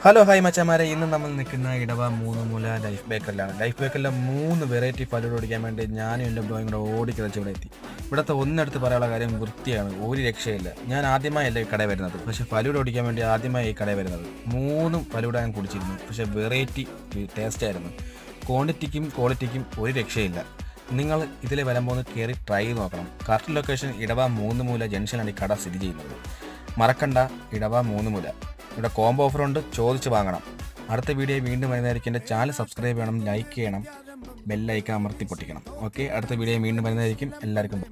Hello hi മച്ചമാരെ, ഇന്ന് നമ്മൾ നിൽക്കുന്ന ഇടവ മൂന്ന് മൂല ലൈഫ് ബേക്കറിലാണ്. ലൈഫ് ബേക്കറിലെ 3 വെറൈറ്റി ഫലൂഡ ഓടിക്കാൻ വേണ്ടി ഞാനും എൻ്റെ ബ്രോയും കൂടെ ഓടിക്കളിച്ച് ഇവിടെ എത്തി. ഇവിടുത്തെ ഒന്നെടുത്ത് പറയാനുള്ള കാര്യം വൃത്തിയാണ്, ഒരു രക്ഷയില്ല. ഞാൻ ആദ്യമായല്ല ഈ കടയിൽ വരുന്നത്, പക്ഷേ ഫലൂഡ ഓടിക്കാൻ വേണ്ടി ആദ്യമായി ഈ കടയിൽ വരുന്നത്. 3 ഫലൂഡ ഞാൻ കുടിച്ചിരുന്നു, പക്ഷേ വെറൈറ്റി ടേസ്റ്റ് ആയിരുന്നു. ക്വാണ്ടിറ്റിക്കും ക്വാളിറ്റിക്കും ഒരു രക്ഷയില്ല. നിങ്ങൾ ഇതിലെ വരുമ്പോൾ കയറി ട്രൈ ചെയ്ത് നോക്കണം. കറക്റ്റ് ലൊക്കേഷൻ ഇടവ മൂന്ന് മൂല ജംഗ്ഷനാണ് ഈ കട സ്ഥിതി ചെയ്യുന്നത്. മറക്കണ്ട, ഇടവ മൂന്ന് മൂല. ഇവിടെ കോംബോ ഓഫറുണ്ട്, ചോദിച്ച് വാങ്ങണം. അടുത്ത വീഡിയോ വീണ്ടും വരുന്നതായിരിക്കും. എൻ്റെ ചാനൽ സബ്സ്ക്രൈബ് ചെയ്യണം, ലൈക്ക് ചെയ്യണം, ബെല്ലൈക്കൺ അമർത്തി പൊട്ടിക്കണം. ഓക്കെ, അടുത്ത വീഡിയോ വീണ്ടും വരുന്നതായിരിക്കും. എല്ലാവർക്കും